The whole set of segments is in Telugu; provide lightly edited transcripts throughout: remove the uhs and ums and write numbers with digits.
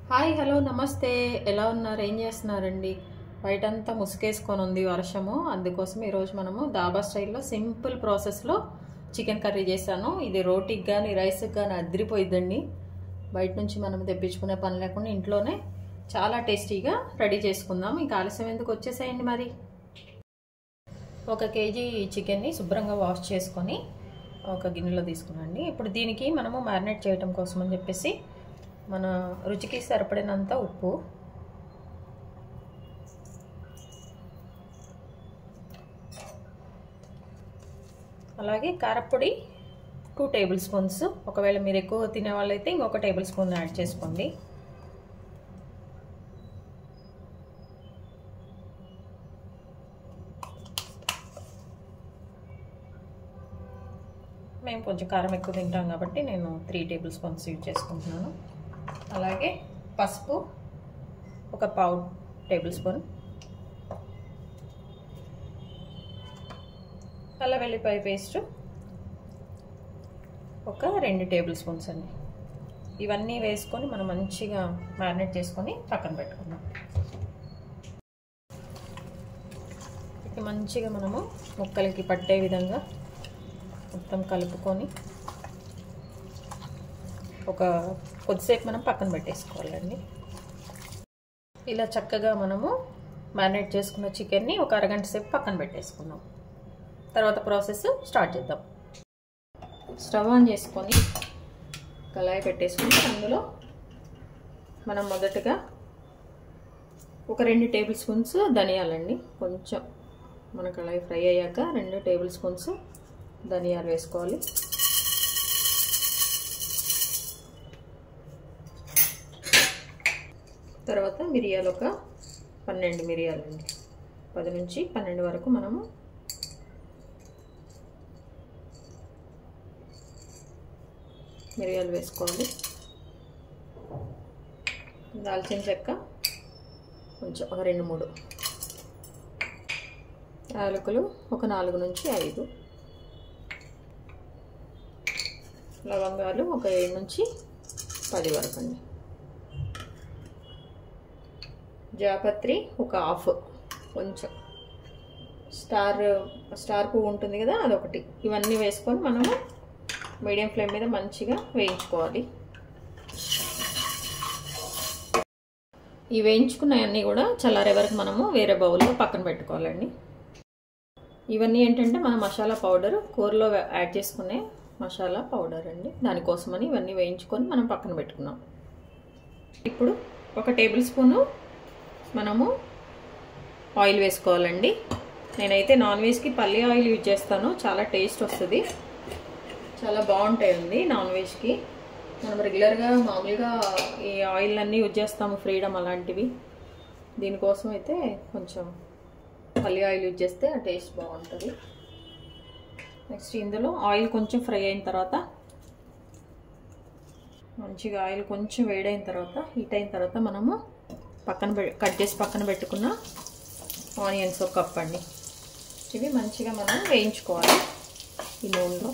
హాయ్ హలో నమస్తే ఎలా ఉన్నారు ఏం చేస్తున్నారండి బయటంతా ముసుకేసుకొని ఉంది వర్షము అందుకోసం ఈ రోజు మనము దాబా స్టైల్లో సింపుల్ ప్రాసెస్లో చికెన్ కర్రీ చేశాను ఇది రోటీకి గాని రైస్కి గాని అదిరిపోయిద్దండి బయట నుంచి మనం తెప్పించుకునే పని లేకుండా ఇంట్లోనే చాలా టేస్టీగా రెడీ చేసుకుందాం ఇంకా ఆలస్యం ఎందుకు వచ్చేసేయండి మరి 1 కేజీ చికెన్ని శుభ్రంగా వాష్ చేసుకొని ఒక గిన్నెలో తీసుకున్నాండి ఇప్పుడు దీనికి మనము మ్యారినేట్ చేయడం కోసం అని చెప్పేసి మన రుచికి సరిపడినంత ఉప్పు అలాగే కారపొడి 2 టేబుల్ స్పూన్స్ ఒకవేళ మీరు ఎక్కువ తినే వాళ్ళైతే ఇంకొక టేబుల్ స్పూన్ యాడ్ చేసుకోండి మేము కొంచెం కారం ఎక్కువ తింటాం కాబట్టి నేను 3 టేబుల్ స్పూన్స్ యూజ్ చేసుకుంటున్నాను అలాగే పసుపు ఒక 1/2 టేబుల్ స్పూన్ అల్లం వెల్లిపాయ పేస్ట్ ఒక 2 టేబుల్ స్పూన్స్ అండి ఇవన్నీ వేసుకొని మనం మంచిగా మ్యారినేట్ చేసుకొని పక్కన పెట్టుకుందాం ఇది మంచిగా మనము ముక్కలకి పట్టే విధంగా మొత్తం కలుపుకొని ఒక కొద్దిసేపు మనం పక్కన పెట్టేసుకోవాలండి ఇలా చక్కగా మనము మ్యారినేట్ చేసుకున్న చికెన్ని ఒక అరగంట సేపు పక్కన పెట్టేసుకుందాం తర్వాత ప్రాసెస్ స్టార్ట్ చేద్దాం స్టవ్ ఆన్ చేసుకొని కళాయి పెట్టేసుకుని అందులో మనం మొదటగా ఒక 2 టేబుల్ స్పూన్స్ ధనియాలండి కొంచెం మన కళాయి ఫ్రై అయ్యాక 2 టేబుల్ స్పూన్స్ ధనియాలు వేసుకోవాలి తర్వాత మిరియాలు ఒక 12 మిరియాలండి 10 నుంచి 12 వరకు మనము మిరియాలు వేసుకోవాలి దాల్చిన చెక్క కొంచెం ఒక 2-3 యాలకులు ఒక 4 నుంచి 5 లవంగాలు ఒక 7 నుంచి 10 వరకు అండి జాపత్రి ఒక హాఫ్ కొంచెం స్టార్ పువ్వు ఉంటుంది కదా అదొకటి ఇవన్నీ వేసుకొని మనము మీడియం ఫ్లేమ్ మీద మంచిగా వేయించుకోవాలి ఈ వేయించుకున్నవన్నీ కూడా చల్లారే వరకు మనము వేరే బౌల్లో పక్కన పెట్టుకోవాలండి ఇవన్నీ ఏంటంటే మన మసాలా పౌడర్ కూరలో యాడ్ చేసుకునే మసాలా పౌడర్ అండి దానికోసమని ఇవన్నీ వేయించుకొని మనం పక్కన పెట్టుకున్నాం ఇప్పుడు ఒక టేబుల్ స్పూను మనము ఆయిల్ వేసుకోవాలండి నేనైతే నాన్ వెజ్కి పల్లి ఆయిల్ యూజ్ చేస్తాను చాలా టేస్ట్ వస్తుంది చాలా బాగుంటాయండి నాన్ వెజ్కి మనం రెగ్యులర్గా మామూలుగా ఈ ఆయిల్ అన్నీ యూజ్ చేస్తాము ఫ్రీడమ్ అలాంటివి దీనికోసం అయితే కొంచెం పల్లి ఆయిల్ యూజ్ చేస్తే ఆ టేస్ట్ బాగుంటుంది నెక్స్ట్ ఇందులో ఆయిల్ కొంచెం ఫ్రై అయిన తర్వాత మంచిగా ఆయిల్ కొంచెం వేడైన తర్వాత హీట్ అయిన తర్వాత మనము కట్ చేసి పక్కన పెట్టుకున్న ఆనియన్స్ ఒక కప్ అండి ఇవి మంచిగా మనం వేయించుకోవాలి ఈ నూనెలో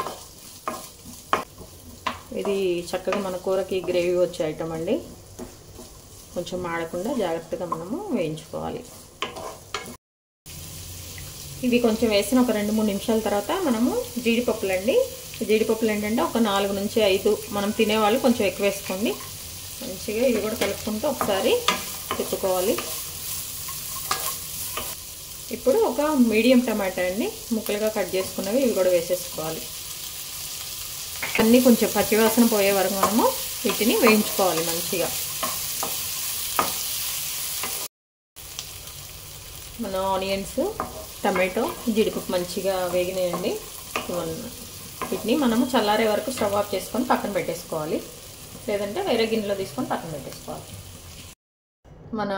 ఇది చక్కగా మన కూరకి గ్రేవీ వచ్చే ఐటమ్ అండి కొంచెం మాడకుండా జాగ్రత్తగా మనము వేయించుకోవాలి ఇవి కొంచెం వేసిన ఒక 2-3 నిమిషాల తర్వాత మనము జీడిపప్పులు అండి జీడిపప్పులు ఏంటంటే ఒక 4 నుంచి 5 మనం తినేవాళ్ళు కొంచెం ఎక్కువ వేసుకోండి మంచిగా ఇవి కూడా కలుపుకుంటూ ఒకసారి తిప్పుకోవాలి ఇప్పుడు ఒక మీడియం టమాటా అండి ముక్కలుగా కట్ చేసుకున్నవి ఇవి కూడా వేసేసుకోవాలి అన్నీ కొంచెం పచ్చివాసన పోయే వరకు మనము వీటిని వేయించుకోవాలి మంచిగా మన ఆనియన్స్ టమాటో జీడిపప్పు మంచిగా వేగినాయండి వీటిని మనము చల్లారే వరకు స్టవ్ ఆఫ్ చేసుకొని పక్కన పెట్టేసుకోవాలి లేదంటే వేరే గిన్నెలో తీసుకొని పక్కన పెట్టేసుకోవాలి మన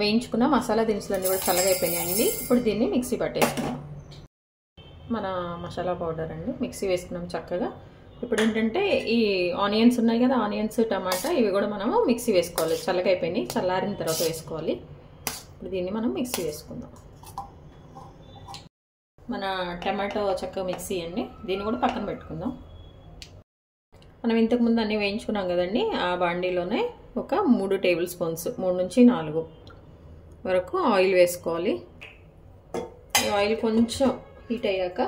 వేయించుకున్న మసాలా దినుసులన్నీ కూడా చల్లగా అయిపోయినాయండి ఇప్పుడు దీన్ని మిక్సీ పట్టేసుకున్నాం మన మసాలా పౌడర్ అండి మిక్సీ వేసుకున్నాం చక్కగా ఇప్పుడు ఏంటంటే ఈ ఆనియన్స్ ఉన్నాయి కదా ఆనియన్స్ టమాటా ఇవి కూడా మనము మిక్సీ వేసుకోవాలి చల్లగా అయిపోయినాయి చల్లారిన తర్వాత వేసుకోవాలి ఇప్పుడు దీన్ని మనం మిక్సీ వేసుకుందాం మన టమాటో చక్కగా మిక్సీ అండి దీన్ని కూడా పక్కన పెట్టుకుందాం మనం ఇంతకు ముందు అన్ని వేయించుకున్నాం కదండి ఆ బాండీలోనే ఒక 3 టేబుల్ స్పూన్స్ 3 నుంచి 4 వరకు ఆయిల్ వేసుకోవాలి. ఈ ఆయిల్ కొంచెం హీట్ అయ్యాక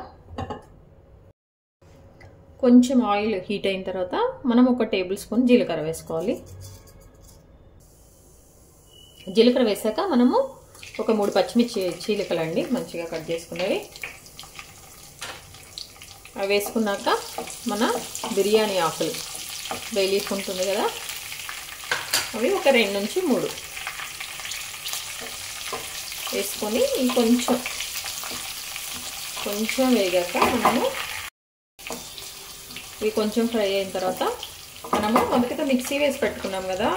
కొంచెం ఆయిల్ హీట్ అయిన తర్వాత మనం 1 టేబుల్ స్పూన్ జీలకర్ర వేసుకోవాలి. జీలకర్ర వేసాక మనము ఒక 3 పచ్చిమిర్చి చీలికలండి మంచిగా కట్ చేసుకునేవి అవి వేసుకున్నాక మన బిర్యానీ ఆకులు బే లీఫ్ ఉంటుంది కదా, అవి ఒక 2 నుంచి 3 వేసుకొని కొంచెం వేగాక మనము ఇవి కొంచెం ఫ్రై అయిన తర్వాత మనము మొదటిగా మిక్సీ వేసి పెట్టుకున్నాం కదా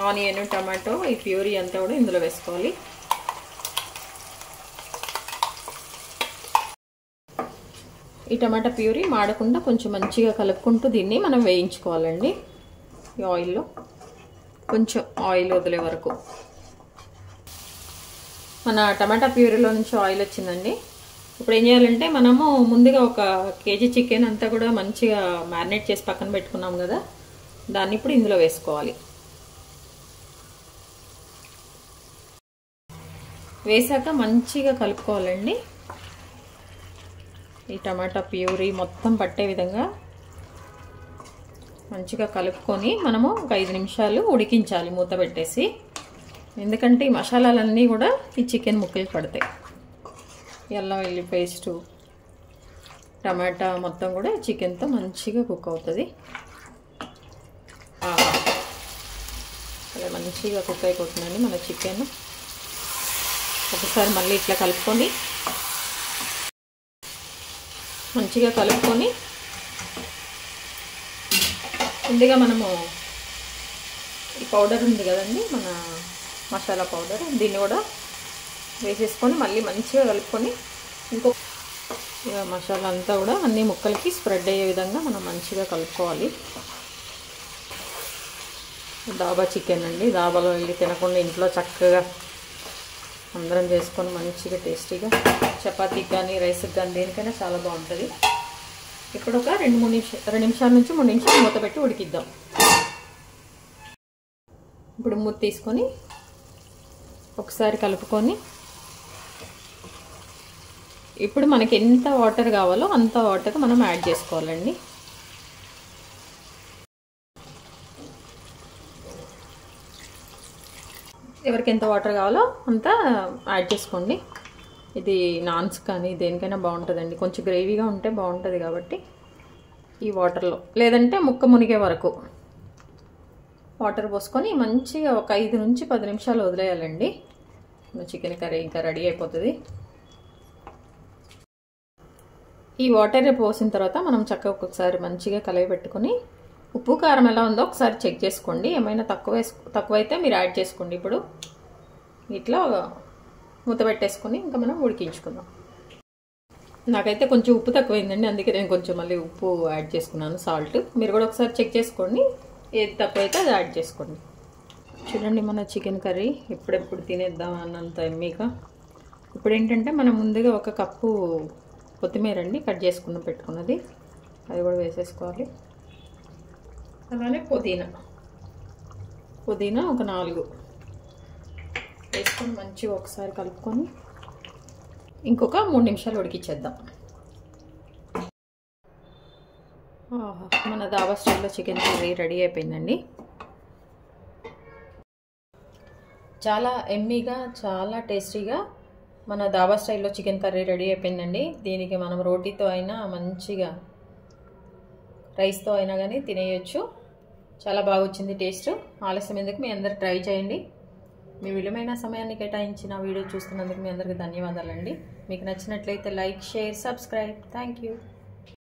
ఆనియన్, టమాటో, ఈ ప్యూరీ అంతా కూడా ఇందులో వేసుకోవాలి. ఈ టమాటా ప్యూరీ మాడకుండా కొంచెం మంచిగా కలుపుకుంటూ దీన్ని మనం వేయించుకోవాలండి. ఈ ఆయిల్లో కొంచెం ఆయిల్ వదిలే వరకు. మన టమాటా ప్యూరీలో నుంచి ఆయిల్ వచ్చిందండి. ఇప్పుడు ఏం చేయాలంటే మనము ముందుగా 1 కేజీ చికెన్ అంతా కూడా మంచిగా మ్యారినేట్ చేసి పక్కన పెట్టుకున్నాం కదా, దాన్ని ఇప్పుడు ఇందులో వేసుకోవాలి. వేసాక మంచిగా కలుపుకోవాలండి. ఈ టమాటా ప్యూరీ మొత్తం పట్టే విధంగా మంచిగా కలుపుకొని మనము ఒక 5 నిమిషాలు ఉడికించాలి మూత పెట్టేసి. ఎందుకంటే ఈ మసాలాలన్నీ కూడా ఈ చికెన్ ముక్కలు పడతాయి. అల్లం వెల్లుల్లి పేస్టు, టమాటా మొత్తం కూడా చికెన్తో మంచిగా కుక్ అవుతుంది. అలా మంచిగా కుక్ అయిపోతుందండి మన చికెన్. ఒకసారి మళ్ళీ ఇట్లా కలుపుకొని మంచిగా కలుపుకొని ముందుగా మనము ఈ పౌడర్ ఉంది కదండి మన మసాలా పౌడర్, దీన్ని కూడా వేసేసుకొని మళ్ళీ మంచిగా కలుపుకొని ఇంకో మసాలా అంతా కూడా అన్ని ముక్కలకి స్ప్రెడ్ అయ్యే విధంగా మనం మంచిగా కలుపుకోవాలి. దాబా చికెన్ అండి, దాబాలో వెళ్ళి తినకుండా ఇంట్లో చక్కగా అందరం చేసుకొని మంచిగా టేస్టీగా చపాతీకి కానీ రైస్కి కానీ దేనికైనా చాలా బాగుంటుంది. ఇప్పుడు ఒక 2 నిమిషాల నుంచి 3 నిమిషాలు మూత పెట్టి ఉడికిద్దాం. ఇప్పుడు మూత తీసుకొని ఒకసారి కలుపుకొని ఇప్పుడు మనకి ఎంత వాటర్ కావాలో అంత వాటర్ మనం యాడ్ చేసుకోవాలండి. ఎవరికి ఎంత వాటర్ కావాలో అంత యాడ్ చేసుకోండి. ఇది నాన్స్ కానీ దేనికైనా బాగుంటుందండి. కొంచెం గ్రేవీగా ఉంటే బాగుంటుంది కాబట్టి ఈ వాటర్లో, లేదంటే ముక్క మునిగే వరకు వాటర్ పోసుకొని మంచిగా ఒక 5 నుంచి 10 నిమిషాలు వదిలేయాలండి. చికెన్ కర్రీ ఇంకా రెడీ అయిపోతుంది. ఈ వాటర్ పోసిన తర్వాత మనం చక్కగా ఒక్కొక్కసారి మంచిగా కలయి పెట్టుకొని ఉప్పు కారం ఎలా ఉందో ఒకసారి చెక్ చేసుకోండి. ఏమైనా తక్కువైతే మీరు యాడ్ చేసుకోండి. ఇప్పుడు ఇట్లా మూత పెట్టేసుకొని ఇంకా మనం ఉడికించుకుందాం. నాకైతే కొంచెం ఉప్పు తక్కువైందండి, అందుకే నేను కొంచెం మళ్ళీ ఉప్పు యాడ్ చేసుకున్నాను, సాల్ట్. మీరు కూడా ఒకసారి చెక్ చేసుకోండి, ఏది తక్కువైతే అది యాడ్ చేసుకోండి. చూడండి మన చికెన్ కర్రీ ఎప్పుడెప్పుడు తినేద్దాం అన్నంత ఎమ్మీగా. ఇప్పుడు ఏంటంటే మనం ముందుగా 1 కప్పు కొత్తిమీర అండి కట్ చేసుకున్న పెట్టుకున్నది, అది కూడా వేసేసుకోవాలి. అలానే పుదీనా ఒక 4 వేసుకొని మంచిగా ఒకసారి కలుపుకొని ఇంకొక 3 నిమిషాలు ఉడికించేద్దాం. మన దాబా స్టైల్లో చికెన్ కర్రీ రెడీ అయిపోయిందండి. చాలా ఎమ్మీగా చాలా టేస్టీగా మన దాబా స్టైల్లో చికెన్ కర్రీ రెడీ అయిపోయిందండి. దీనికి మనం రోటీతో అయినా మంచిగా రైస్తో అయినా కానీ తినేయచ్చు. చాలా బాగా వచ్చింది టేస్ట్. ఆలస్యం ఎందుకు, మీ అందరు ట్రై చేయండి. మీ విలువైన సమయాన్ని కేటాయించిన వీడియో చూస్తున్నందుకు మీ అందరికీ ధన్యవాదాలండి. మీకు నచ్చినట్లయితే like, share, subscribe. Thank you.